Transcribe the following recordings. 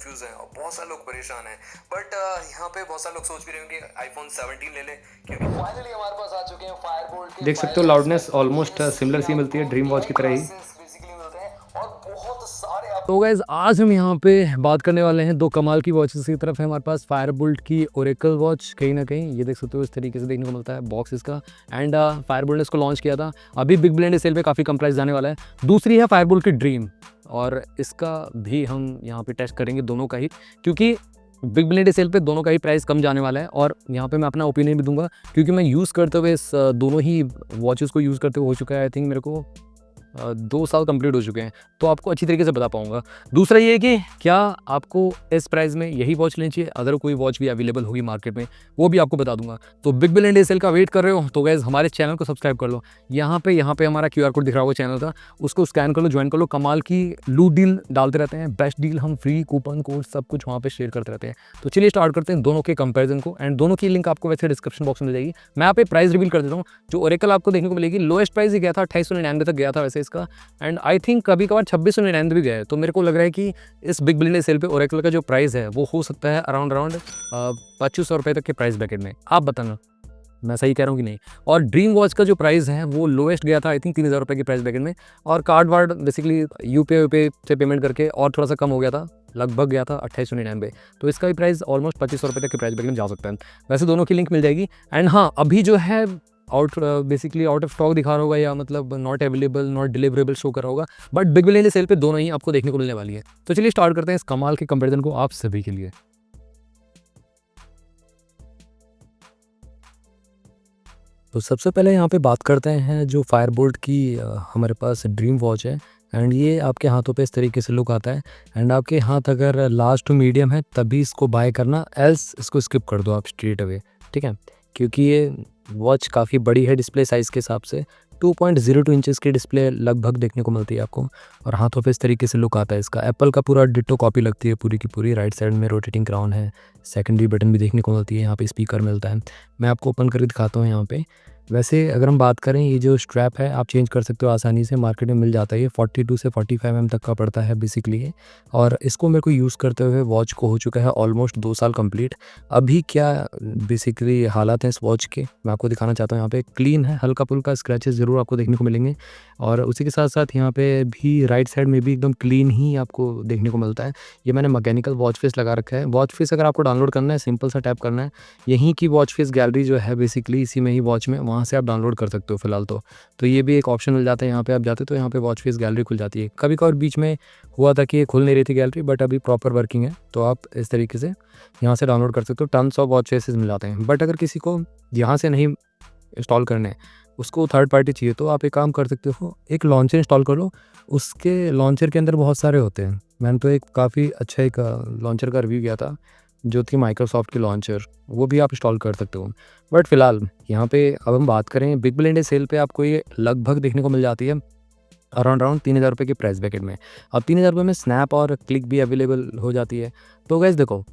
Confuse हैं और बहुत सारे लोग परेशान हैं। बट यहाँ पे बहुत सारे लोग सोच भी रहे होंगे आईफोन 17 ले लें, क्योंकि फाइनली हमारे पास आ चुके हैं फायरबोल्ट के देख सकते हो लाउडनेस ऑलमोस्ट सिमिलर सी मिलती है ड्रीम वॉच की तरह ही। बेसिकली मिलते हैं और बहुत सारे तो गाइज आज हम यहाँ पे बात करने वाले हैं दो कमाल की वॉचेस की तरफ है हमारे पास फायरबोल्ट की ओरेकल वॉच, कहीं ना कहीं ये देख सकते हो इस तरीके से देखने को मिलता है बॉक्स इसका। एंड फायरबोल्ट ने इसको लॉन्च किया था, अभी बिग बिलियन डे सेल पे काफ़ी कम प्राइस जाने वाला है। दूसरी है फायरबोल्ट की ड्रीम, और इसका भी हम यहाँ पे टेस्ट करेंगे दोनों का ही, क्योंकि बिग बिलियन डे सेल पे दोनों का ही प्राइस कम जाने वाला है। और यहाँ पे मैं अपना ओपिनियन भी दूंगा, क्योंकि मैं यूज़ करते हुए इस दोनों ही वॉचेस को यूज़ करते हुए हो चुका है। आई थिंक मेरे को 2 साल कंप्लीट हो चुके हैं, तो आपको अच्छी तरीके से बता पाऊंगा। दूसरा ये है कि क्या आपको इस प्राइस में यही वॉच लेनी चाहिए, अदर कोई वॉच भी अवेलेबल होगी मार्केट में वो भी आपको बता दूंगा। तो बिग बिलियन डे सेल का वेट कर रहे हो तो गाइस हमारे चैनल को सब्सक्राइब कर लो। यहाँ पे हमारा QR कोड दिख रहा होगा चैनल का, उसको स्कैन कर लो, ज्वाइन कर लो। कमाल की लूट डील डालते रहते हैं, बेस्ट डील, हम फ्री कूपन कोड सब कुछ वहाँ पे शेयर करते रहते हैं। तो चलिए स्टार्ट करते हैं दोनों के कंपेरिजन को, एंड दोनों की लिंक आपको वैसे डिस्क्रिप्शन बॉक्स में मिल जाएगी। मैं यहाँ पे प्राइस रिवील कर देता हूँ। जो ओरेकल आपको देखने को मिलेगी, लोएस्ट प्राइस ही गया था 2899 तक गया था वैसे इसका, एंड आई थिंक कभी कभार 2699 भी गया है। तो मेरे को लग रहा है कि इस बिग बिलियन डे सेल पे ओरेकल का जो प्राइस है वो हो सकता है अराउंड 2500 रुपये तक के प्राइस ब्रैकेट में। आप बताना मैं सही कह रहा हूँ कि नहीं। और ड्रीम वॉच का जो प्राइस है वो लोएस्ट गया था आई थिंक 3000 रुपये के प्राइस ब्रैकेट में, और कार्ड वार्ड बेसिकली यूपीआई से पेमेंट करके और थोड़ा सा कम हो गया था, लगभग गया था 2899। तो इसका भी प्राइस ऑलमोस्ट 2500 रुपये तक के प्राइस ब्रैकेट में जा सकता है। वैसे दोनों की लिंक मिल जाएगी। एंड हाँ, अभी जो है बेसिकली आउट ऑफ स्टॉक दिखा रहा होगा, या मतलब not available, not deliverable show कर रहा होगा, but big billion day sale पे दोनों ही आपको देखने को मिलने वाली है। तो चलिए स्टार्ट करते हैं इस कमाल के कंपैरिजन को आप सभी के लिए। तो सबसे पहले यहाँ पे बात करते हैं जो फायरबोल्ट की हमारे पास ड्रीम वॉच है। एंड ये आपके हाथों पे इस तरीके से लुक आता है, एंड आपके हाथ अगर लार्ज टू मीडियम है तभी इसको बाय करना, एल्स इसको स्किप कर दो आप स्ट्रेट अवे, ठीक है। क्योंकि ये वॉच काफ़ी बड़ी है डिस्प्ले साइज़ के हिसाब से, 2.02 इंचेस की डिस्प्ले लगभग देखने को मिलती है आपको, और हाथों पे इस तरीके से लुक आता है इसका। एप्पल का पूरा डिट्टो कॉपी लगती है पूरी की पूरी। राइट साइड में रोटेटिंग क्राउन है, सेकेंडरी बटन भी देखने को मिलती है, यहाँ पे स्पीकर मिलता है। मैं आपको ओपन करके दिखाता हूँ यहाँ पे। वैसे अगर हम बात करें, ये जो स्ट्रैप है आप चेंज कर सकते हो आसानी से, मार्केट में मिल जाता है। ये 42 से 45 mm तक का पड़ता है बेसिकली ये। और इसको मेरे को यूज़ करते हुए वॉच को हो चुका है ऑलमोस्ट 2 साल कंप्लीट। अभी क्या बेसिकली हालात हैं इस वॉच के, मैं आपको दिखाना चाहता हूँ। यहाँ पे क्लीन है, हल्का फुल्का स्क्रैचेस ज़रूर आपको देखने को मिलेंगे, और उसी के साथ साथ यहाँ पे भी राइट साइड में भी एकदम क्लीन ही आपको देखने को मिलता है। ये मैंने मैकेनिकल वॉच फेस लगा रखा है। वॉच फेस अगर आपको डाउनलोड करना है, सिंपल सा टैप करना है, यहीं की वॉच फेस गैलरी जो है बेसिकली इसी में ही वॉच में, वहाँ से आप डाउनलोड कर सकते हो फिलहाल तो ये भी एक ऑप्शन मिल जाता है। यहाँ पे आप जाते तो यहाँ पे वॉच फेस गैलरी खुल जाती है। कभी कभार बीच में हुआ था कि ये खुल नहीं रही थी गैलरी, बट अभी प्रॉपर वर्किंग है, तो आप इस तरीके से यहाँ से डाउनलोड कर सकते हो। टन्स ऑफ वॉच फेसेस मिल जाते हैं। बट अगर किसी को यहाँ से नहीं इंस्टॉल करने, उसको थर्ड पार्टी चाहिए, तो आप एक काम कर सकते हो, एक लॉन्चर इंस्टॉल कर लो। उसके लॉन्चर के अंदर बहुत सारे होते हैं। मैंने तो एक काफ़ी अच्छा एक लॉन्चर का रिव्यू किया था जो थी माइक्रोसॉफ्ट की लॉन्चर, वो भी आप इंस्टॉल कर सकते हो। बट फिलहाल यहाँ पे अब हम बात करें, बिग बिलियन डे सेल पे आपको ये लगभग देखने को मिल जाती है अराउंड 3000 रुपये के प्राइस ब्रैकेट में। अब 3000 रुपये में स्नैप और क्लिक भी अवेलेबल हो जाती है। तो गैस देखो,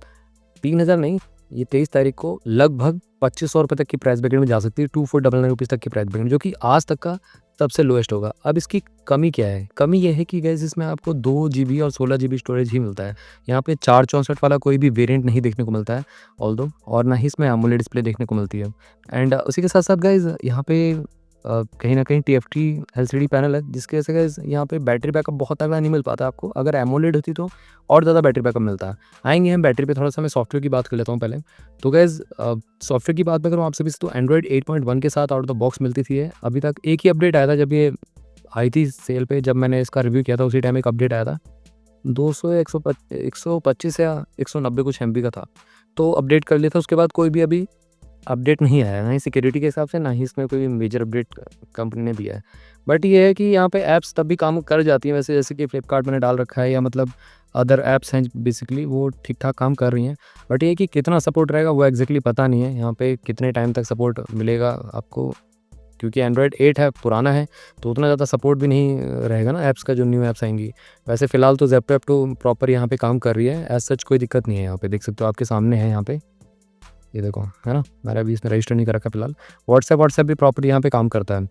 3000 नहीं, ये 23 तारीख को लगभग 2500 रुपये तक की प्राइस ब्रैकेट में जा सकती है, 2499 रुपीज़ तक की प्राइस ब्रैकेट, जो कि आज तक का सबसे लोएस्ट होगा। अब इसकी कमी क्या है? कमी ये है कि गैस इसमें आपको 2 GB और 16 GB स्टोरेज ही मिलता है। यहाँ पे 464 वाला कोई भी वेरिएंट नहीं देखने को मिलता है ऑल्दो, और ना ही इसमें एमोलेड डिस्प्ले देखने को मिलती है। एंड उसी के साथ साथ गाइज यहाँ पे कहीं ना कहीं TFT LCD पैनल है, जिसकी वजह से गाइज यहाँ पे बैटरी बैकअप बहुत तगड़ा नहीं मिल पाता आपको। अगर एमोलेड होती तो और ज़्यादा बैटरी बैकअप मिलता है। आएंगे हम बैटरी पे, थोड़ा सा मैं सॉफ्टवेयर की बात कर लेता हूँ पहले। तो गाइज सॉफ्टवेयर की बात मैं करूँ आप सभी से, तो एंड्रॉइड 8.1 के साथ आउट ऑफ द बॉक्स मिलती थी ये। अभी तक एक ही अपडेट आया था, जब ये आई थी सेल पे, जब मैंने इसका रिव्यू किया था उसी टाइम एक अपडेट आया था, 125 या 190 कुछ MB का था, तो अपडेट कर लिया था। उसके बाद कोई भी अभी अपडेट नहीं आया, ना ही सिक्योरिटी के हिसाब से, ना ही इसमें कोई मेजर अपडेट कंपनी ने दिया है। बट ये है कि यहाँ पे ऐप्स तब भी काम कर जाती हैं वैसे, जैसे कि फ्लिपकार्ट मैंने डाल रखा है, या मतलब अदर ऐप्स हैं बेसिकली, वो ठीक ठाक काम कर रही हैं। बट ये कि कितना सपोर्ट रहेगा वो एग्जैक्टली पता नहीं है यहाँ पे, कितने टाइम तक सपोर्ट मिलेगा आपको, क्योंकि एंड्रॉयड 8 है, पुराना है, तो उतना ज़्यादा सपोर्ट भी नहीं रहेगा ना ऐप्स का, जो न्यू ऐप्स आएंगी। वैसे फ़िलहाल तो ज़ेप्टो प्रॉपर यहाँ पे काम कर रही है, एज सच कोई दिक्कत नहीं है। यहाँ पे देख सकते हो, आपके सामने है यहाँ पे, ये देखो, है ना, मैंने अभी इसमें रजिस्टर नहीं कर रखा फिलहाल। व्हाट्सएप भी प्रॉपर यहाँ पे काम करता है।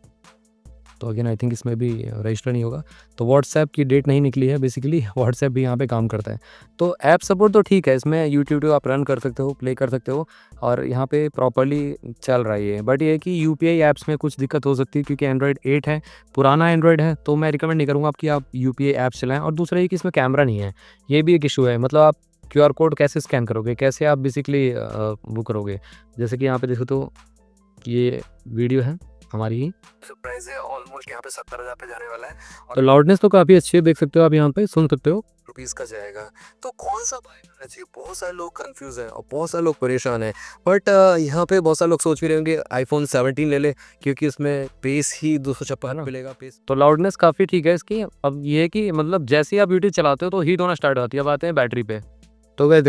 तो अगेन आई थिंक इसमें भी रजिस्टर नहीं होगा। तो व्हाट्सएप की डेट नहीं निकली है, बेसिकली व्हाट्सएप भी यहाँ पे काम करता है। तो ऐप सपोर्ट तो ठीक है, इसमें यूट्यूब आप रन कर सकते हो, प्ले कर सकते हो और यहाँ पे प्रॉपर्ली चल रहा है ये। बट ये है कि यूपीआई ऐप्स में कुछ दिक्कत हो सकती है क्योंकि एंड्रॉयड 8 है, पुराना एंड्रॉयड है, तो मैं रिकमेंड नहीं करूँगा कि आप यूपीआई ऐप्स चलाएँ। और दूसरा ये कि इसमें कैमरा नहीं है, ये भी एक इशू है। मतलब आप क्यूआर कोड कैसे स्कैन करोगे, कैसे आप बेसिकली वो करोगे। जैसे कि यहाँ पे देखो तो ये वीडियो है हमारी ही, प्राइस है ऑलमोस्ट यहाँ पे 70,000 पे जाने वाला है। तो लाउडनेस तो काफ़ी अच्छी है, देख सकते हो आप, यहाँ पे सुन सकते हो रुपीज़ का जाएगा। तो कौन सा बाय करना चाहिए, बहुत सारे लोग कंफ्यूज है और बहुत सारे लोग परेशान है। बट यहाँ पे बहुत सारे लोग सोच भी रहे होंगे आईफोन 17 ले ले क्योंकि उसमें पेस ही 256 मिलेगा पेस। तो लाउडनेस काफ़ी ठीक है इसकी। अब ये है कि मतलब जैसे ही आप यूट्यूब चलाते हो तो हीट होना स्टार्ट होती है। अब आते हैं बैटरी पे। तो गए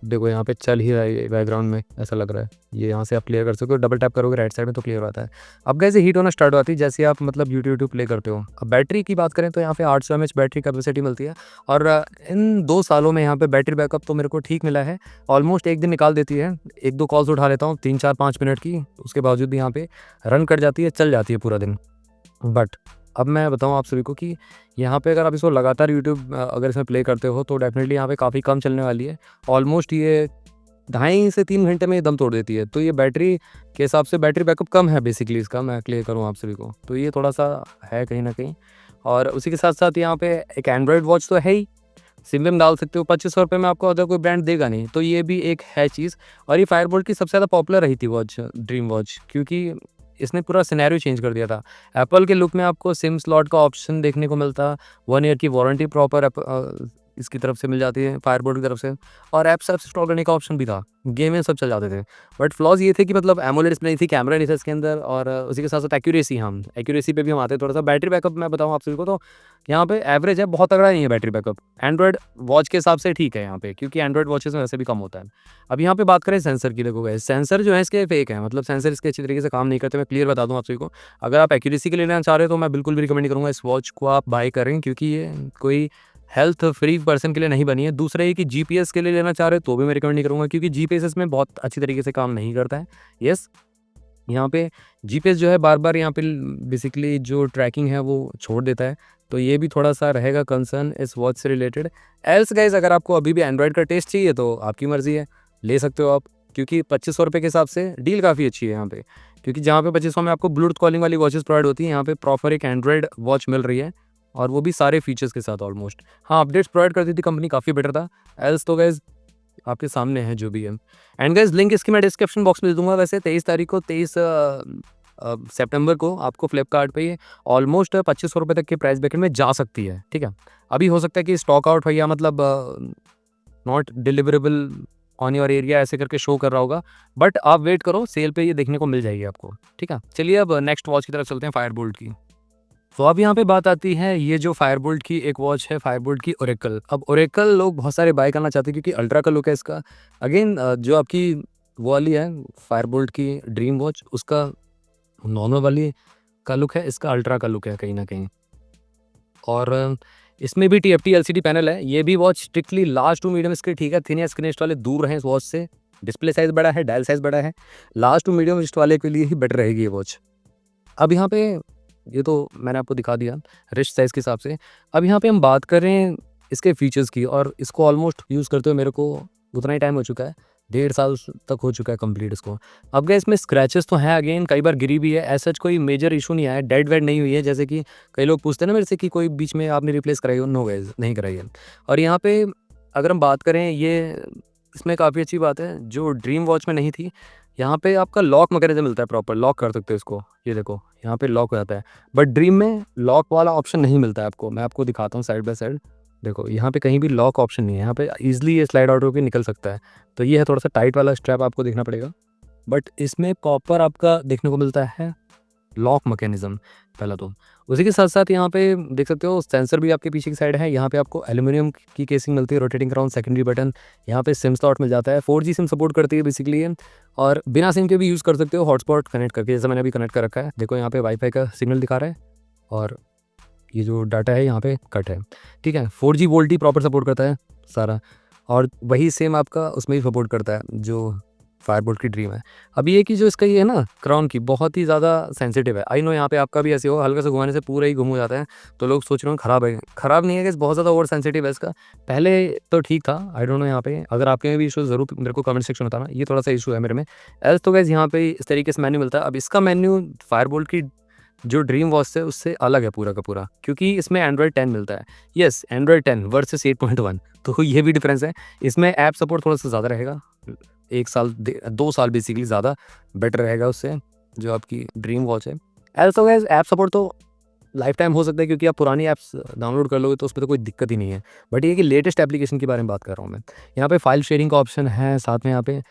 देखो यहाँ पे चल ही रहा है बैकग्राउंड में, ऐसा लग रहा है। ये यहाँ से आप क्लियर कर सकते हो, डबल टैप करोगे राइट साइड में तो क्लियर आता है। अब कैसे हीट होना स्टार्ट होती है जैसे आप मतलब यूट्यूब प्ले करते हो। अब बैटरी की बात करें तो यहाँ पे 800 mAh बैटरी कैपेसिटी मिलती है और इन 2 सालों में यहाँ पे बैटरी बैकअप तो मेरे को ठीक मिला है। ऑलमोस्ट एक दिन निकाल देती है, 1-2 कॉल्स उठा लेता हूँ 3-4-5 मिनट की, उसके बावजूद भी यहाँ पे रन कर जाती है, चल जाती है पूरा दिन। बट अब मैं बताऊँ आप सभी को कि यहाँ पे अगर आप इसको लगातार यूट्यूब अगर इसमें प्ले करते हो तो डेफिनेटली यहाँ पे काफ़ी कम चलने वाली है। ऑलमोस्ट ये 2.5 से 3 घंटे में ये दम तोड़ देती है। तो ये बैटरी के हिसाब से बैटरी बैकअप कम है बेसिकली इसका, मैं क्लियर करूँ आप सभी को। तो ये थोड़ा सा है कहीं ना कहीं। और उसी के साथ साथ यहाँ पे एक एंड्रॉयड वॉच तो है ही, सिम में डाल सकते हो। 2500 रुपये में आपको अदर कोई ब्रांड देगा नहीं, तो ये भी एक है चीज़। और ये फायरबोल्ट की सबसे ज़्यादा पॉपुलर रही थी वॉच, ड्रीम वॉच, क्योंकि इसने पूरा सिनेरियो चेंज कर दिया था। एप्पल के लुक में आपको सिम स्लॉट का ऑप्शन देखने को मिलता, 1 ईयर की वारंटी प्रॉपर इसकी तरफ से मिल जाती है फायरबोल्ट की तरफ से, और ऐप्स इंस्टॉल करने का ऑप्शन भी था, गेम में सब चल जाते थे। बट फ्लॉज ये थे कि मतलब एमोलेड डिस्प्ले नहीं थी, कैमरा नहीं था इसके अंदर, और उसी के साथ साथ एक्यूरेसी, हम एक्यूरेसी पे भी हम आते हैं थोड़ा सा। बैटरी बैकअप मैं बताऊँ आप सभी को तो यहाँ पे एवरेज है, बहुत तगड़ा नहीं है बैटरी बैकअप। एंड्रॉयड वॉच के हिसाब से ठीक है यहाँ पे, क्योंकि एंड्रॉयड वॉचेस में वैसे भी कम होता है। अब यहाँ पे बात करें सेंसर की, देखो गाइस सेंसर जो है इसके फेक है, मतलब सेंसर इसके अच्छी तरीके से काम नहीं करते। मैं क्लियर बता दूँ आप सभी को, अगर आप एक्यूरेसी के लिए लेना चाह रहे हो तो मैं बिल्कुल भी रिकमेंड करूँगा इस वॉच को आप बाय करें, क्योंकि ये कोई हेल्थ फ्री पर्सन के लिए नहीं बनी है। दूसरा ये कि जीपीएस के लिए लेना चाह रहे हो तो भी मैं रिकमेंड नहीं करूँगा, क्योंकि जीपीएस इसमें बहुत अच्छी तरीके से काम नहीं करता है। यस, यहाँ पे जीपीएस जो है बार बार यहाँ पे बेसिकली जो ट्रैकिंग है वो छोड़ देता है, तो ये भी थोड़ा सा रहेगा कंसर्न इस वॉच से रिलेटेड। एल्स गाइज, अगर आपको अभी भी एंड्रॉयड का टेस्ट चाहिए तो आपकी मर्जी है, ले सकते हो आप, क्योंकि 2500 रुपये के हिसाब से डील काफ़ी अच्छी है यहाँ पे। क्योंकि जहाँ पे 2500 में आपको ब्लूटूथ कॉलिंग वाली वॉचेस प्रोवाइड होती है, यहाँ पे प्रॉपर एक एंड्रॉयड वॉच मिल रही है, और वो भी सारे फीचर्स के साथ ऑलमोस्ट। हाँ, अपडेट्स प्रोवाइड करती थी कंपनी, काफ़ी बेटर था। एल्स तो गाइज आपके सामने है जो भी है। एंड गाइज लिंक इसकी मैं डिस्क्रिप्शन बॉक्स में दे दूंगा। वैसे 23 तारीख को 23 सितंबर को आपको फ्लिपकार्ट पे ये ऑलमोस्ट 2500 रुपये तक के प्राइस ब्रैकेट में जा सकती है, ठीक है। अभी हो सकता है कि स्टॉक आउट हो या मतलब not deliverable on your area ऐसे करके शो कर रहा होगा, बट आप वेट करो, सेल पे ये देखने को मिल जाएगी आपको, ठीक है। चलिए अब नेक्स्ट वॉच की तरफ चलते हैं, फायरबोल्ट की। तो अब यहाँ पे बात आती है ये जो फायरबोल्ट की एक वॉच है, फायरबोल्ट की ओरेकल। अब ओरेकल लोग बहुत सारे बाय करना चाहते हैं क्योंकि अल्ट्रा का लुक है इसका। अगेन जो आपकी वो वाली है फायरबोल्ट की ड्रीम वॉच, उसका नॉर्मल वाली का लुक है, इसका अल्ट्रा का लुक है कहीं ना कहीं। और इसमें भी TFT LCD पैनल है। ये भी watch strictly large to medium screen, ठीक है, थिन या स्क्रीन वाले दूर रहें इस वॉच से। डिस्प्ले साइज़ बड़ा है, डायल साइज़ बड़ा है, लार्ज टू मीडियम रिस्ट वाले के लिए ही बेटर रहेगी ये वॉच। अब यहाँ पे ये तो मैंने आपको दिखा दिया रिस्ट साइज़ के हिसाब से। अब यहाँ पे हम बात करें इसके फीचर्स की, और इसको ऑलमोस्ट यूज़ करते हुए मेरे को उतना ही टाइम हो चुका है, 1.5 साल तक हो चुका है कंप्लीट इसको। अब क्या इसमें स्क्रैचेस तो हैं, अगेन कई बार गिरी भी है, ऐसा कोई मेजर इशू नहीं आया, डेड वेड नहीं हुई है। जैसे कि कई लोग पूछते हैं ना मेरे से कि कोई बीच में आपने रिप्लेस कराई हो, नो गाइस, नहीं कराई है। और यहाँ पे अगर हम बात करें, ये इसमें काफ़ी अच्छी बात है जो ड्रीम वॉच में नहीं थी, यहाँ पे आपका लॉक मैकेनिज्म मिलता है, प्रॉपर लॉक कर सकते हो इसको। ये देखो यहाँ पे लॉक हो जाता है, बट ड्रीम में लॉक वाला ऑप्शन नहीं मिलता है आपको। मैं आपको दिखाता हूँ साइड बाय साइड, देखो यहाँ पे कहीं भी लॉक ऑप्शन नहीं है, यहाँ पे ईजिली ये स्लाइड आउट होकर निकल सकता है। तो ये है थोड़ा सा टाइट वाला स्ट्रैप आपको देखना पड़ेगा, बट इसमें प्रॉपर आपका देखने को मिलता है लॉक मैकेनिज्म पहला तो। उसी के साथ साथ यहाँ पे देख सकते हो सेंसर भी आपके पीछे की साइड है, यहाँ पे आपको एल्यूमिनियम की केसिंग मिलती है, रोटेटिंग अराउंड सेकेंडरी बटन, यहाँ पे सिम स्लॉट मिल जाता है, 4G सिम सपोर्ट करती है बेसिकली ये, और बिना सिम के भी यूज़ कर सकते हो हॉटस्पॉट कनेक्ट करके, जैसा मैंने अभी कनेक्ट कर रखा है। देखो यहाँ पे वाईफाई का सिग्नल दिखा रहा है, और ये जो डाटा है यहाँ पे कट है, ठीक है। 4G वोल्टी प्रॉपर सपोर्ट करता है सारा, और वही सेम आपका उसमें भी सपोर्ट करता है जो फायरबोल्ट की ड्रीम है। अब ये कि जो इसका ये है ना क्राउन की बहुत ही ज़्यादा सेंसिटिव है। आई नो यहाँ पे आपका भी ऐसे हो, हल्का सा घुमाने से पूरा ही गुम हो जाता है, तो लोग सोच रहे हो ख़राब है। ख़राब नहीं है कि बहुत ज़्यादा ओवर सेंसिटिव है इसका। पहले तो ठीक था, आई डोंट नो यहाँ पे अगर आपके में भी इशू ज़रूर मेरे को कमेंट सेक्शन में बताना, ये थोड़ा सा इशू है मेरे में। एल्स तो गाइस यहाँ पे इस तरीके से मेन्यू मिलता है। अब इसका मेन्यू फायरबोल्ट की जो ड्रीम वॉच से उससे अलग है पूरा का पूरा, क्योंकि इसमें एंड्रॉयड 10 मिलता है। यस, एंड्रॉयड 10 वर्सेस 8.1, तो ये भी डिफरेंस है। इसमें ऐप सपोर्ट थोड़ा सा ज़्यादा रहेगा, 1 साल 2 साल बेसिकली ज़्यादा बेटर रहेगा उससे जो आपकी ड्रीम वॉच है। एल्सो गाइस ऐप सपोर्ट तो लाइफ टाइम हो सकता है, क्योंकि आप पुरानी ऐप्स डाउनलोड कर लोगे तो उसमें तो कोई दिक्कत ही नहीं है। बट ये कि लेटेस्ट एप्लीकेशन के बारे में बात कर रहा हूँ मैं। यहाँ पे फाइल शेयरिंग का ऑप्शन है, साथ में यहाँ पे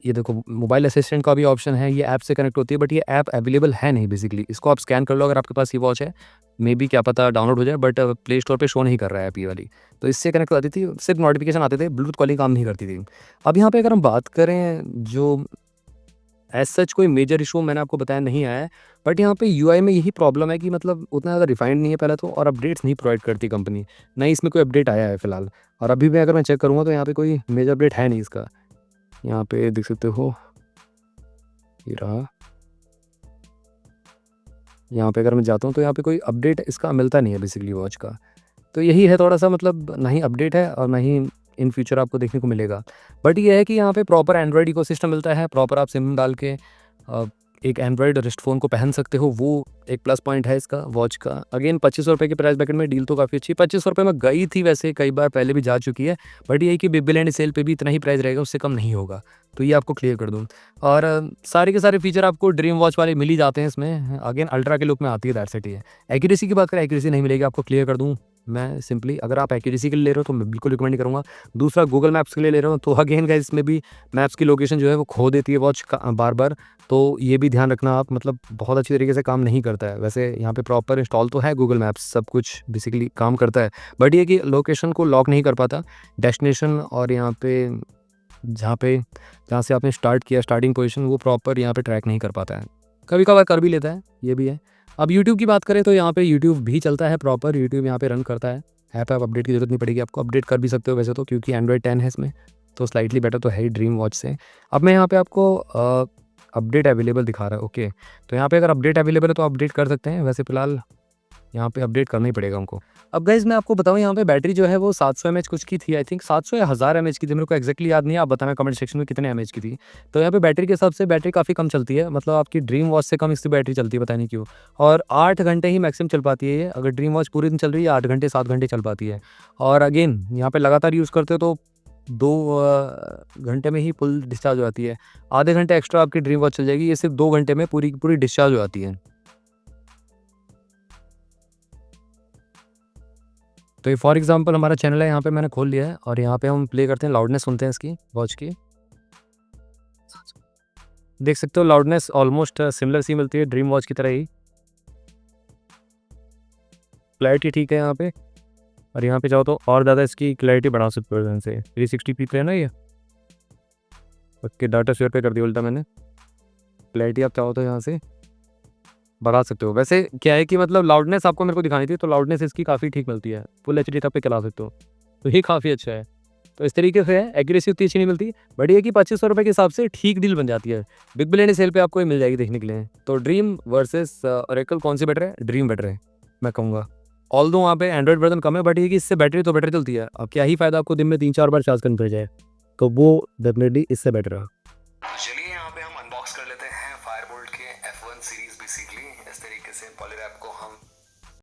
ये देखो मोबाइल असिस्टेंट का भी ऑप्शन है, ये ऐप से कनेक्ट होती है, बट ये ऐप अवेलेबल है नहीं बेसिकली। इसको आप स्कैन कर लो अगर आपके पास ये वॉच है, मे बी क्या पता डाउनलोड हो जाए, बट प्ले स्टोर पे शो नहीं कर रहा है ऐप ये वाली। तो इससे कनेक्ट हो जाती थी, सिर्फ नोटिफिकेशन आते थे, ब्लूटूथ कॉलिंग काम नहीं करती थी। अब यहाँ पे अगर हम बात करें, जो एज सच कोई मेजर इशू मैंने आपको बताया नहीं आया है, बट यहाँ पे यूआई में यही प्रॉब्लम है कि मतलब उतना ज़्यादा रिफाइंड नहीं है पहले तो, और अपडेट्स नहीं प्रोवाइड करती कंपनी। नहीं इसमें कोई अपडेट आया है फिलहाल, और अभी भी अगर मैं चेक करूँगा तो यहाँ पे कोई मेजर अपडेट है नहीं इसका। यहाँ पे देख सकते हो, ये रहा। यहाँ पे अगर मैं जाता हूँ तो यहाँ पे कोई अपडेट इसका मिलता नहीं है बेसिकली वॉच का। तो यही है थोड़ा सा, मतलब ना ही अपडेट है और ना ही इन फ्यूचर आपको देखने को मिलेगा। बट ये है कि यहाँ पे प्रॉपर एंड्रॉयड इकोसिस्टम मिलता है, प्रॉपर आप सिम डाल के एक एंड्रॉयड रिस्ट फ़ोन को पहन सकते हो, वो एक प्लस पॉइंट है इसका वॉच का। अगेन 2500 रुपये के प्राइस ब्रैकेट में डील तो काफ़ी अच्छी है। 2500 रुपये में गई थी वैसे, कई बार पहले भी जा चुकी है, बट ये है कि बिग बिलियन सेल पे भी इतना ही प्राइस रहेगा, उससे कम नहीं होगा। तो ये आपको क्लियर कर दूँ। और सारे के सारे फीचर आपको ड्रीम वॉच वाले मिल ही जाते हैं इसमें। अगेन अल्ट्रा के लुक में आती है, दैट सेट ही है। एक्यूरेसी की बात करें, एक्यूरेसी नहीं मिलेगी आपको, क्लियर कर दूँ मैं सिंपली। अगर आप एक्यूरेसी के लिए ले रहे हो तो मैं बिल्कुल रिकमेंड नहीं करूँगा। दूसरा गूगल मैप्स के लिए ले रहे हो तो अगेन गाइस इसमें भी मैप्स की लोकेशन जो है वो खो देती है वॉच का बार बार, तो ये भी ध्यान रखना आप, मतलब बहुत अच्छी तरीके से काम नहीं करता है। वैसे यहाँ पे प्रॉपर इंस्टॉल तो है गूगल मैप्स, सब कुछ बेसिकली काम करता है, बट ये कि लोकेशन को लॉक नहीं कर पाता, डेस्टिनेशन और यहाँ पे जहाँ से आपने स्टार्ट किया स्टार्टिंग पोजीशन, वो प्रॉपर यहाँ पे ट्रैक नहीं कर पाता है। कभी कभार कर भी लेता है, ये भी है। अब यूट्यूब की बात करें तो यहाँ पे यूट्यूब भी चलता है, प्रॉपर यूट्यूब यहाँ पे रन करता है। ऐप अपडेट की जरूरत नहीं पड़ेगी आपको, अपडेट कर भी सकते हो वैसे तो, क्योंकि एंड्रॉयड 10 है इसमें, तो स्लाइटली बेटर तो है ही ड्रीम वॉच से। अब मैं यहाँ पे आपको अपडेट अवेलेबल दिखा रहा है, ओके। तो यहाँ पे अगर अपडेट अवेलेबल है तो अपडेट कर सकते हैं, वैसे फिलहाल यहाँ पे अपडेट करना ही पड़ेगा हमको। अब गाइस मैं आपको बताऊँ, यहाँ पे बैटरी जो है वो 700 mAh कुछ की थी, आई थिंक 700 या 1000 mAh की थी, मेरे को एक्जैक्टली याद नहीं है, आप बताना कमेंट सेक्शन में कितने mAh की थी। तो यहाँ पे बैटरी के हिसाब से बैटरी काफ़ी कम चलती है, मतलब आपकी ड्रीम वॉच से कम इसकी बैटरी चलती है, पता नहीं क्यों। और 8 घंटे ही मैक्सिमम चल पाती है ये, अगर ड्रीम वॉच पूरे दिन चल रही है 8 घंटे 7 घंटे चल पाती है। और अगेन यहाँ पे लगातार यूज़ करते हो तो 2 घंटे में ही फुल डिस्चार्ज हो जाती है। आधे घंटे एक्स्ट्रा आपकी ड्रीम वॉच चल जाएगी, ये सिर्फ 2 घंटे में पूरी पूरी डिस्चार्ज हो जाती है। तो ये फॉर एग्जांपल हमारा चैनल है, यहाँ पे मैंने खोल लिया है और यहाँ पे हम प्ले करते हैं, लाउडनेस सुनते हैं इसकी वॉच की। देख सकते हो लाउडनेस ऑलमोस्ट सिमिलर सी मिलती है ड्रीम वॉच की तरह ही। क्लैरिटी ठीक है यहाँ पे, और यहाँ पे जाओ तो और ज़्यादा इसकी क्लैरिटी बढ़ा सकते हो इधर से। 360p पे है ना ये, ओके डाटा शेयर पे कर दिया उल्टा मैंने। क्लैरिटी आप चाहो तो यहाँ से बढ़ा सकते हो। वैसे क्या है कि मतलब लाउडनेस आपको मेरे को दिखानी थी, तो लाउडनेस इसकी काफ़ी ठीक मिलती है, फुल एचडी तक पे चला सकते हो, तो ये काफ़ी अच्छा है। तो इस तरीके से है, एक्यूरेसी उतनी अच्छी नहीं मिलती, बट ये कि 2500 रुपये के हिसाब से ठीक डील बन जाती है। बिग बिलियन सेल पे आपको ये मिल जाएगी देखने के लिए। तो ड्रीम वर्सेस ओरेकल कौन सी बेटर है? ड्रीम बेटर है मैं कहूँगा। ऑल दो वहाँ पे एंड्रॉइड वर्जन कम है, बट ये कि इससे बैटरी तो बेटर चलती है। अब क्या ही फ़ायदा आपको दिन में 3-4 बार चार्ज करनी पड़ जाए, तो वो डेफिनेटली इससे बेटर है।